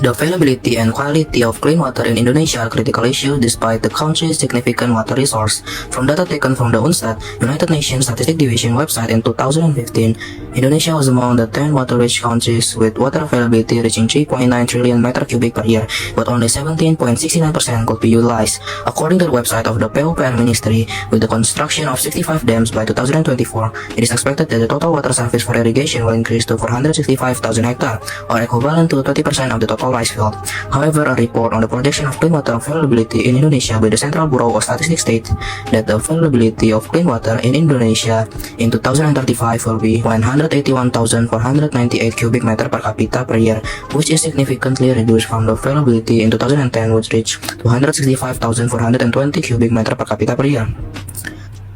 The availability and quality of clean water in Indonesia are critical issues despite the country's significant water resource. From data taken from the UNSTAD, United Nations Statistic Division website in 2015, Indonesia was among the 10 water-rich countries with water availability reaching 3.9 trillion meter cubic per year, but only 17.69% could be utilized. According to the website of the PUPR Ministry, with the construction of 65 dams by 2024, it is expected that the total water surface for irrigation will increase to 465,000 hectares, or equivalent to 20% of the total rice field. However, a report on the projection of clean water availability in Indonesia by the Central Bureau of Statistics states that the availability of clean water in Indonesia in 2035 will be 181,498 cubic meter per capita per year, which is significantly reduced from the availability in 2010, which reached 265,420 cubic meter per capita per year,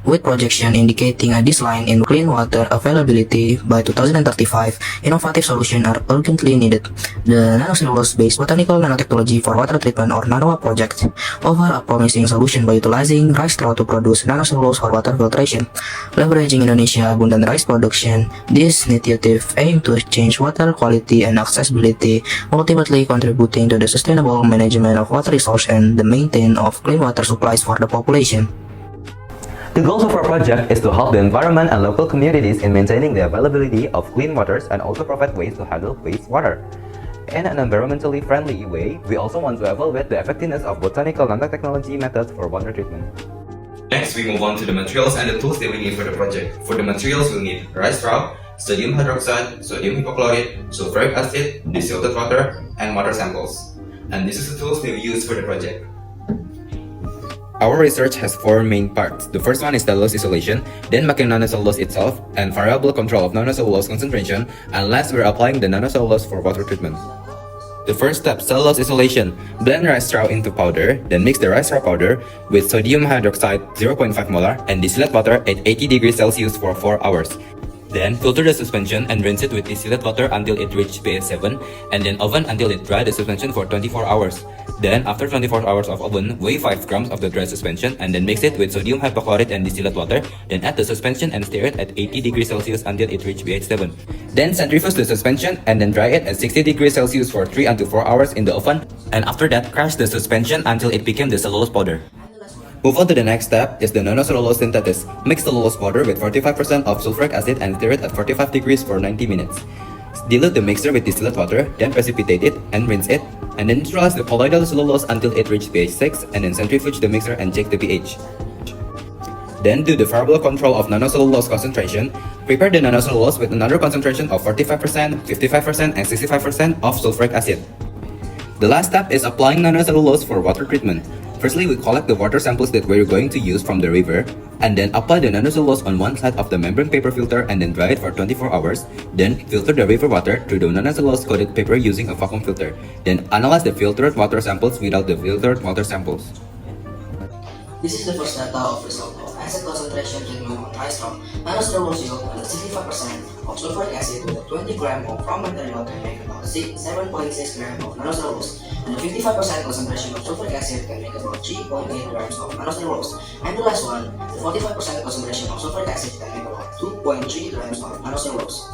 with projection indicating a decline in clean water availability by 2035, innovative solutions are urgently needed. The nanocellulose-based botanical nanotechnology for water treatment or NANOWA project offers a promising solution by utilizing rice straw to produce nanocellulose for water filtration. Leveraging Indonesia's abundant rice production, this initiative aims to change water quality and accessibility, ultimately contributing to the sustainable management of water resources and the maintenance of clean water supplies for the population. The goals of our project is to help the environment and local communities in maintaining the availability of clean waters and also provide ways to handle wastewater. In an environmentally friendly way, we also want to evaluate the effectiveness of botanical nanotechnology methods for water treatment. Next, we move on to the materials and the tools that we need for the project. For the materials, we'll need rice straw, sodium hydroxide, sodium hypochlorite, sulfuric acid, distilled water, and water samples. And this is the tools that we use for the project. Our research has four main parts. The first one is cellulose isolation, then making nanocellulose itself, and variable control of nanocellulose concentration, and last we're applying the nanocellulose for water treatment. The first step, cellulose isolation. Blend rice straw into powder, then mix the rice straw powder with sodium hydroxide 0.5 molar and distilled water at 80 degrees Celsius for 4 hours. Then filter the suspension and rinse it with distilled water until it reaches pH 7, and then oven until it dry the suspension for 24 hours. Then after 24 hours of oven, weigh 5 grams of the dry suspension and then mix it with sodium hypochlorite and distilled water. Then add the suspension and stir it at 80 degrees Celsius until it reaches pH 7. Then centrifuge the suspension and then dry it at 60 degrees Celsius for 3 until 4 hours in the oven. And after that, crush the suspension until it became the cellulose powder. Move on to the next step is the nanocellulose synthesis. Mix cellulose powder with 45% of sulfuric acid and stir it at 45 degrees for 90 minutes. Dilute the mixture with distilled water, then precipitate it and rinse it, and then neutralize the colloidal cellulose until it reaches pH 6, and then centrifuge the mixture and check the pH. Then do the variable control of nanocellulose concentration. Prepare the nanocellulose with another concentration of 45%, 55%, and 65% of sulfuric acid. The last step is applying nanocellulose for water treatment. Firstly, we collect the water samples that we're going to use from the river, and then apply the nanocellulose on one side of the membrane paper filter and then dry it for 24 hours. Then filter the river water through the nanocellulose coated paper using a vacuum filter. Then analyze the filtered water samples without the filtered water samples. This is the first data of result of acid concentration treatment on rice straw. Nanocellulose yield 65% of sulfuric acid with 20 gram of raw material can make about 7.6 gram of nanocellulose, and the 55% concentration of sulfuric acid can make about 3.8 grams of nanocellulose. And the last one, the 45% concentration of sulfuric acid can make about 2.3 grams of nanocellulose.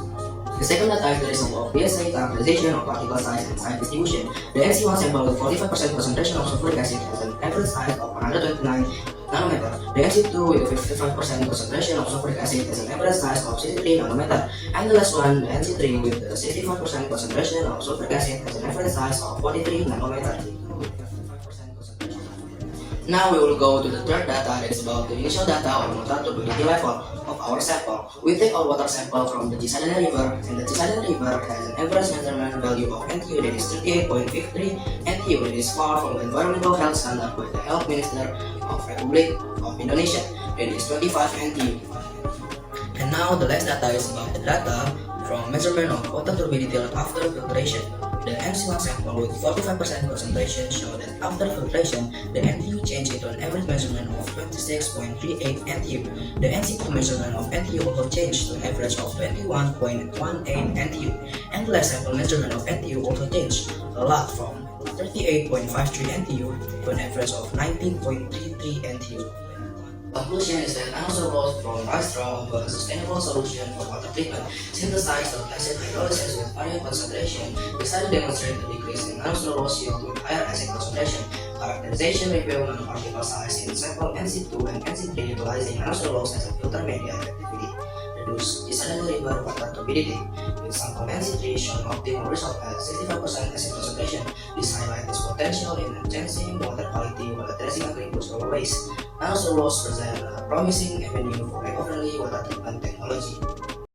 The second data is the result of PSA characterization of particle size and size distribution. The NC1 sample with 45% concentration of sulfuric acid has an average size of 129 nanometer. The NC2 with 55% concentration of sulfuric acid has an average size of 63 nanometer. And the last one, the NC3 with the 65% concentration of sulfuric acid has an average size of 43 nanometer. Now we will go to the third data, that is about the initial data on water turbidity level of our sample. We take our water sample from the Cisadane River, and the Cisadane River has an average measurement value of NTU that is 38.53 NTU, that is far from the environmental health standard by the Health Minister of Republic of Indonesia, that is 25 NTU. And now the last data is about the data from measurement of water turbidity after filtration. The MC1 sample with 45% concentration show that after filtration, the NTU changed into an average measurement of 26.38 NTU. The NC2 measurement of NTU also changed to an average of 21.18 NTU. And the last sample measurement of NTU also changed a lot from 38.53 NTU to an average of 19.33 NTU. Conclusion is that nanocellulose from rice straw offer a sustainable solution for water treatment. Synthesized of acid hydrolysis with varying concentration, the study demonstrated a decrease in nanocellulose yield with higher acid concentration. Characterization review nanoparticle size in sample NC2 and NC3 utilizing nanocellulose as a filter media effectively reduce desalinary water turbidity. With sample NC3 showing optimal result at 65% acid concentration, this highlights its potential in enhancing water quality while addressing agricultural solid waste. Nanocellulose present a promising avenue for eco-friendly water treatment technology.